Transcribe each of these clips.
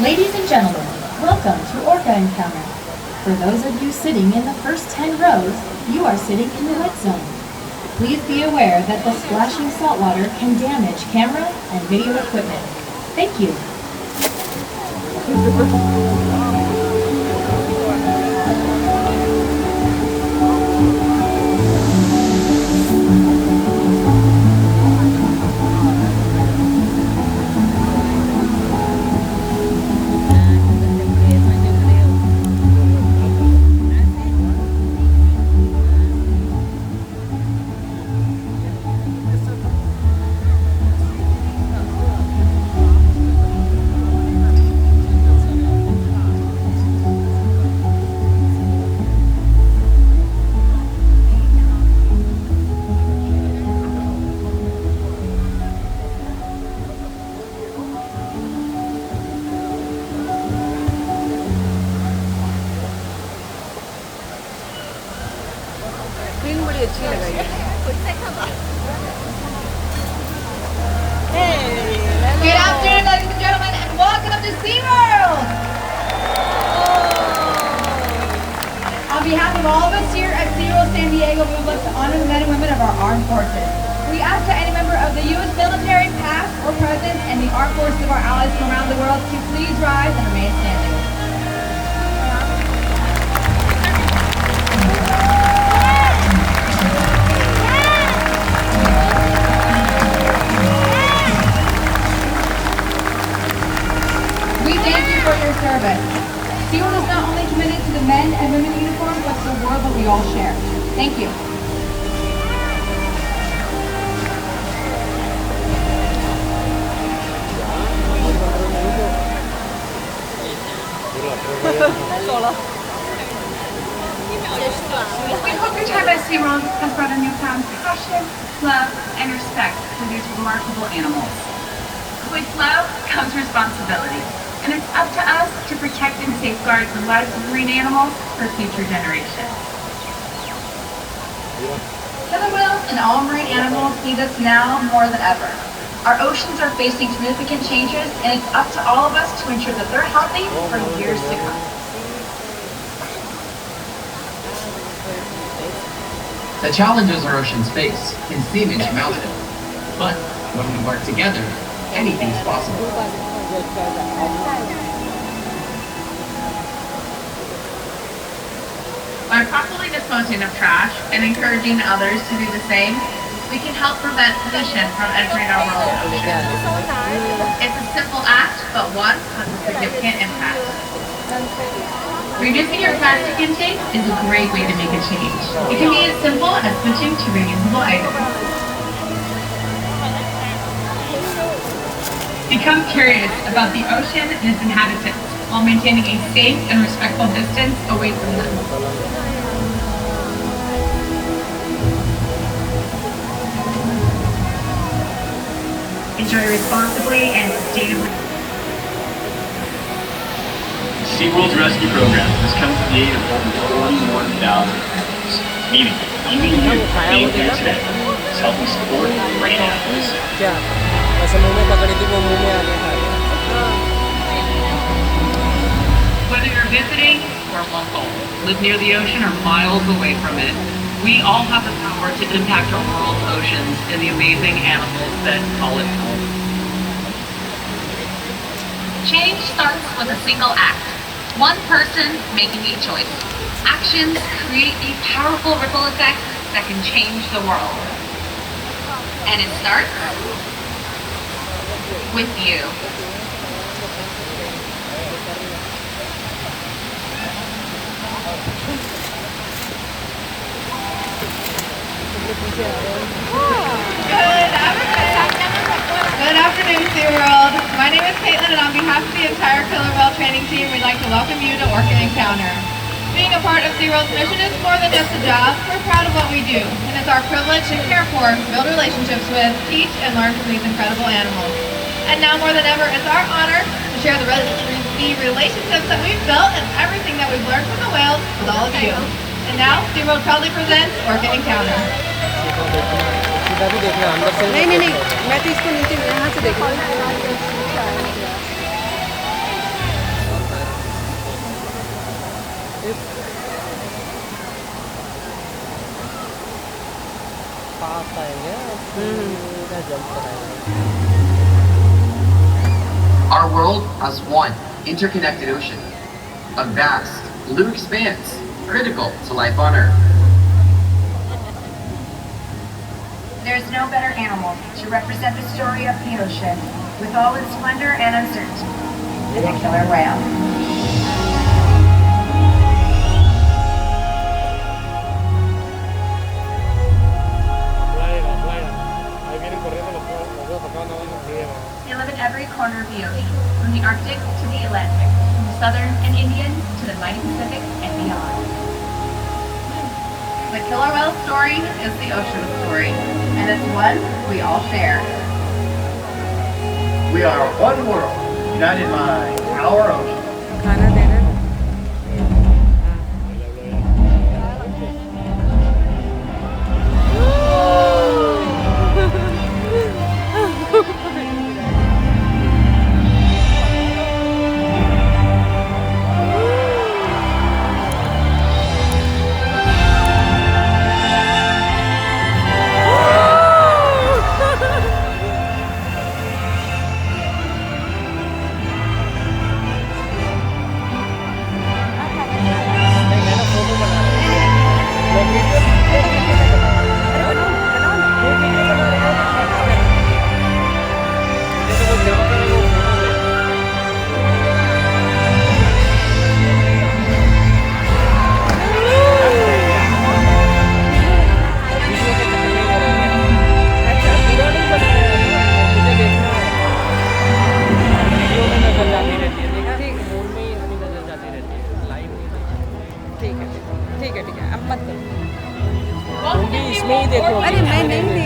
Ladies and gentlemen, welcome to Orca Encounter. For those of you sitting in the first 10 rows, you are sitting in the wet zone. Please be aware that the splashing saltwater can damage camera and video equipment. Thank you. Good afternoon, ladies and gentlemen, and welcome to SeaWorld! On behalf of all of us here at SeaWorld San Diego, we would like to honor the men and women of our armed forces. We ask that any member of the U.S. military, past or present, and the armed forces of our allies from around the world to please rise and remain standing. Service. SeaWorld is not only committed to the men and women in uniform, but to the world that we all share. Thank you. We hope your time at SeaWorld has brought a newfound passion, love, and respect for these remarkable animals. With love comes responsibility. And it's up to us to protect and safeguard the lives of marine animals for future generations. Killer whales and all marine animals need us now more than ever. Our oceans are facing significant changes, and it's up to all of us to ensure that they're healthy for years to come. The challenges our oceans face can seem insurmountable, but when we work together, anything's possible. By properly disposing of trash and encouraging others to do the same, we can help prevent pollution from entering our world ocean. It's a simple act, but one with a significant impact. Reducing your plastic intake is a great way to make a change. It can be as simple as switching to reusable items. Become curious about the ocean and its inhabitants while maintaining a safe and respectful distance away from them. Enjoy responsibly and sustainably. SeaWorld's rescue program has come to the aid of over 41,000 animals, meaning even you being here today is helping support marine animals. Whether you're visiting or local, live near the ocean or miles away from it, we all have the power to impact our world's oceans and the amazing animals that call it home. Change starts with a single act. One person making a choice. Actions create a powerful ripple effect that can change the world. And it starts with you. Good afternoon, SeaWorld. My name is Caitlin, and on behalf of the entire killer whale training team, we'd like to welcome you to Orca Encounter. Being a part of SeaWorld's mission is more than just a job. We're proud of what we do, and it's our privilege to care for, build relationships with, teach, and learn from these incredible animals. And now more than ever, it's our honor to share the relationships that we've built and everything that we've learned from the whales with all of you. And now, SeaWorld proudly presents Orca Encounter. नहीं मैं तो इसको नीचे यहाँ से देख रहा हूँ Our world has one interconnected ocean, a vast blue expanse critical to life on Earth. There's no better animal to represent the story of the ocean with all its splendor and uncertainty than the killer whale. They live in every corner of the ocean, from the Arctic to the Atlantic, from the Southern and Indian to the mighty Pacific and beyond. The killer whale story is the ocean story, and it's one we all share. We are one world, united by our ocean.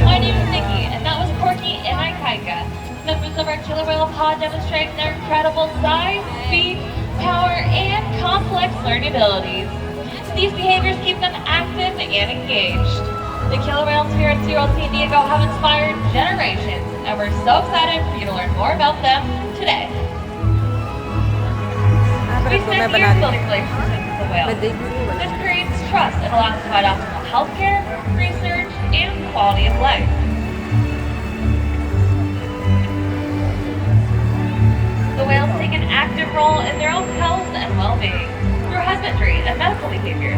My name is Nikki, and that was Corky and Ikaika. Members of our killer whale pod demonstrating their incredible size, speed, power, and complex learning abilities. These behaviors keep them active and engaged. The killer whales here at SeaWorld San Diego have inspired generations, and we're so excited for you to learn more about them today. We stand here building relationships with the whales. This creates trust and allows us to provide optimal healthcare, research, and quality of life. The whales take an active role in their own health and well-being through husbandry and medical behaviors.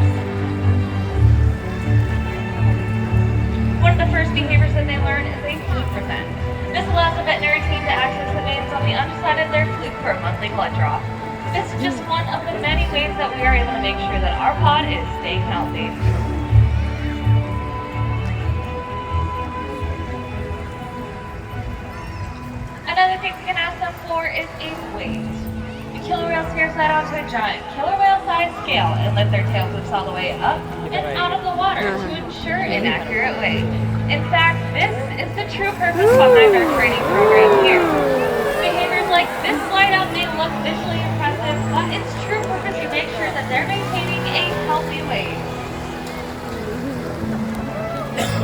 One of the first behaviors that they learn is a fluke present. This allows the veterinary team to access the veins on the underside of their fluke for a monthly blood draw. This is just one of the many ways that we are able to make sure that our pod is staying healthy. Another thing we can ask them for is a weight. The killer whales here slide onto a giant killer whale-sized scale and lift their tail whips all the way up and out of the water to ensure an accurate weight. In fact, this is the true purpose behind our training program here. Behaviors like this slide out may look visually impressive, but its true purpose is to make sure that they're maintaining a healthy weight.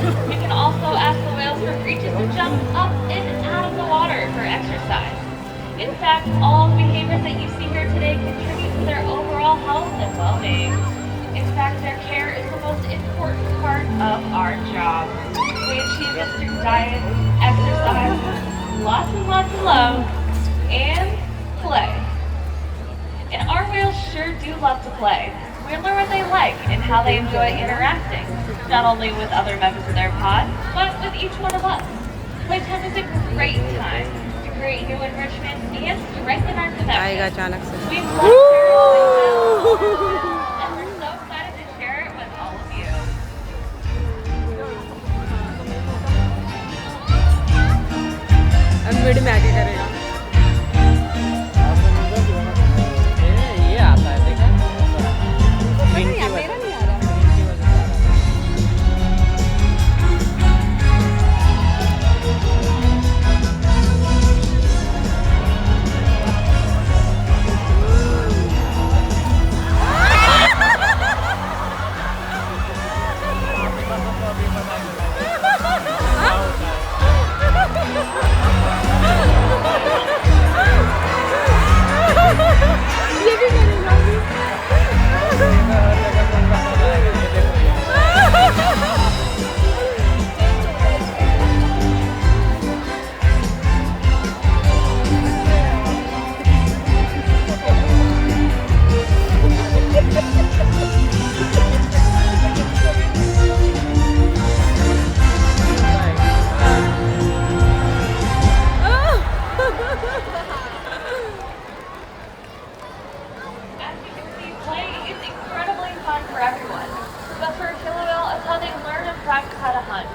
You can also ask the whales for reaches to jump up and out of the water for exercise. In fact, all the behaviors that you see here today contribute to their overall health and well-being. In fact, their care is the most important part of our job. We achieve this through diet, exercise, lots and lots of love, and play. And our whales sure do love to play. We learn what they like and how they enjoy interacting, not only with other members of their pod, but with each one of us. Playtime is a great time to create new enrichment and strengthen our connections. We've loved and we're so excited to share it with all of you. मेरी Maggi करेगा ये आता है देखा green tea मेरा नहीं आ रहा everyone. But for a killer whale, it's how they learn and practice how to hunt.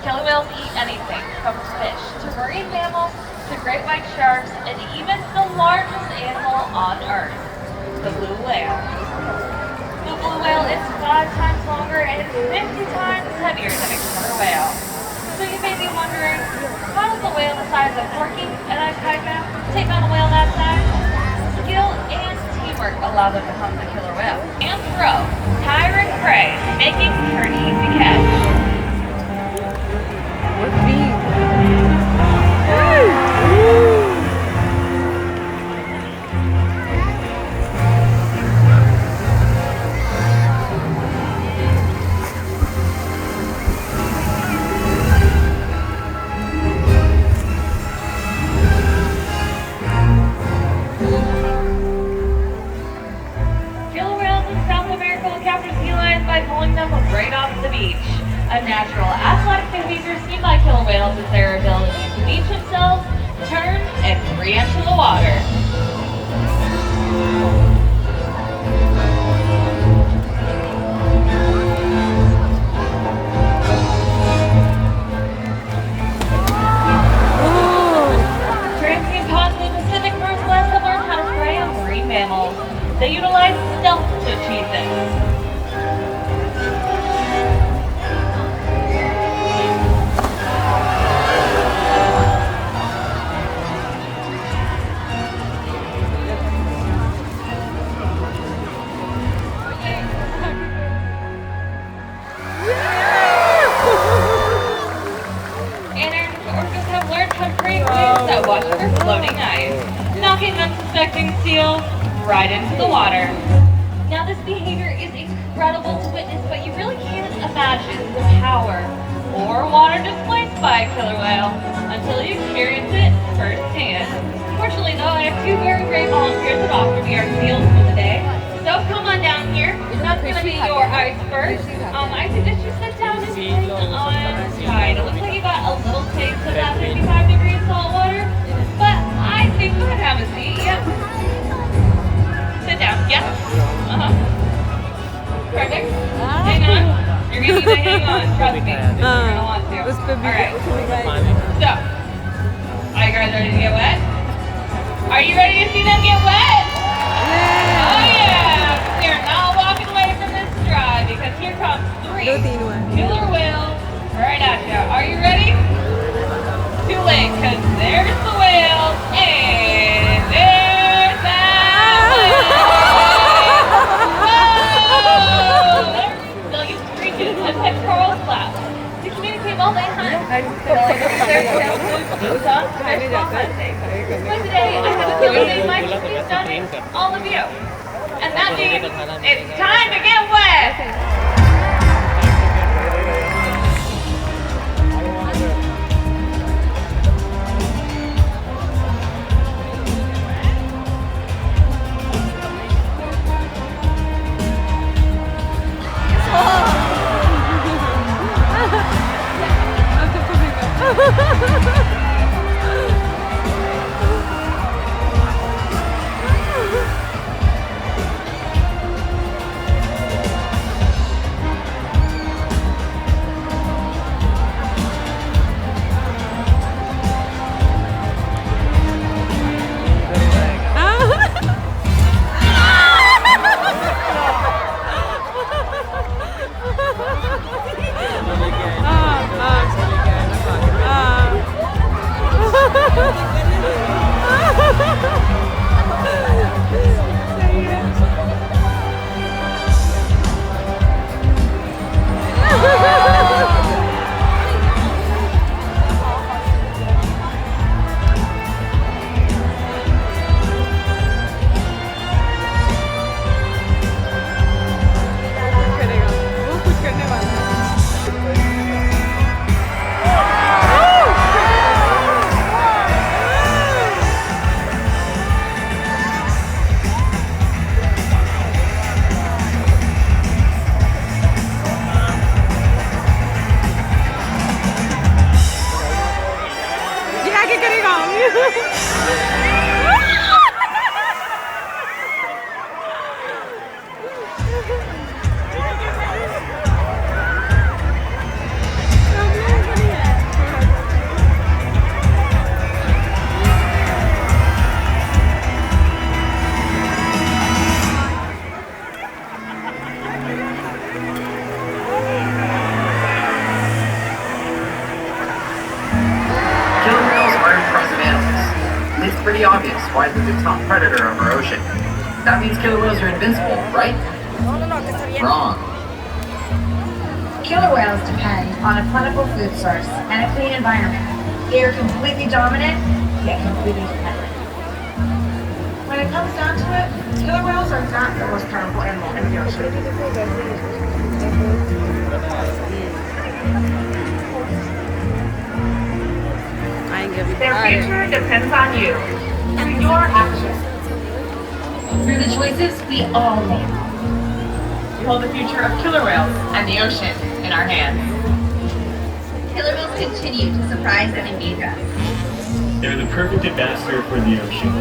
Killer whales eat anything, from fish to marine mammals to great white sharks and even the largest animal on Earth, the blue whale. The blue whale is 5 times longer and 50 times heavier than a killer whale. So you may be wondering, how does a whale the size of Porky and a kite take on a whale that size? Skill and teamwork allow them to hunt the killer whale and throw tyrant prey, making her an easy catch. Killer whales in South America will capture sea lions by pulling them right off the beach. A natural athletic behavior seen by killer whales is their ability to beach themselves, turn, and re-enter the water. Transient ponds in the Pacific Northwest have learned how to prey on marine mammals. They utilize stealth to achieve this. Orcas have learned how to create waves that wash over floating ice, knocking unsuspecting seals right into the water. Now this behavior is incredible to witness, but you really can't imagine the power or water displaced by a killer whale until you experience it firsthand. Fortunately though, I have 2 very brave volunteers that offer to be our seals for the day. So come on down here. That's going to be your ice first. I suggest you sit down and hang on tight. It looks like you got a little taste of that 55 degrees salt water, but I think you can have a seat. Yep. Sit down. Yep. Perfect. Hang on. You're going to need to hang on. Trust me. You're going to want to. Alright. So, are you guys ready to get wet? Are you ready to see them get wet? Oh yeah! We are not walking away from this dry because here comes 3 killer whales right at you. Are you ready? Too late, because there's the whale and there's that whale. Whoa! They'll use screeches and type Carl's laugh to communicate while they hunt. But today, I have a feeling they might just be stunning all of you. And that means it's time to get wet! the top predator of our ocean. That means killer whales are invincible, right? Wrong. Killer whales depend on a plentiful food source and a clean environment. They are completely dominant, yet completely dependent. When it comes down to it, killer whales are not the most powerful animal in the ocean. Their future depends on you and your actions. Through the choices we all make, we hold the future of killer whales and the ocean in our hands. Killer whales continue to surprise and engage us. They're the perfect ambassador for the ocean.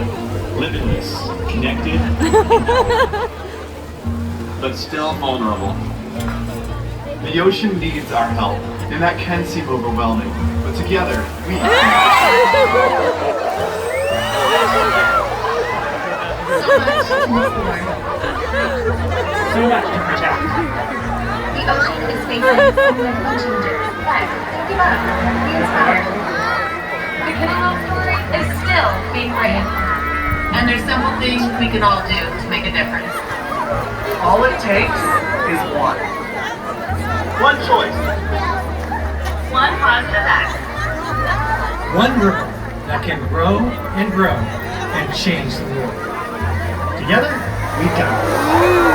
Limitless, connected, but still vulnerable. The ocean needs our help, and that can seem overwhelming, but together, we can. So much to protect. The ocean is facing fundamental changes, but don't give up. Be inspired. The Canal story is still being written, and there's simple things we can all do to make a difference. All it takes is one. One choice. One positive act. One ripple that can grow and change the world. Together, we got it.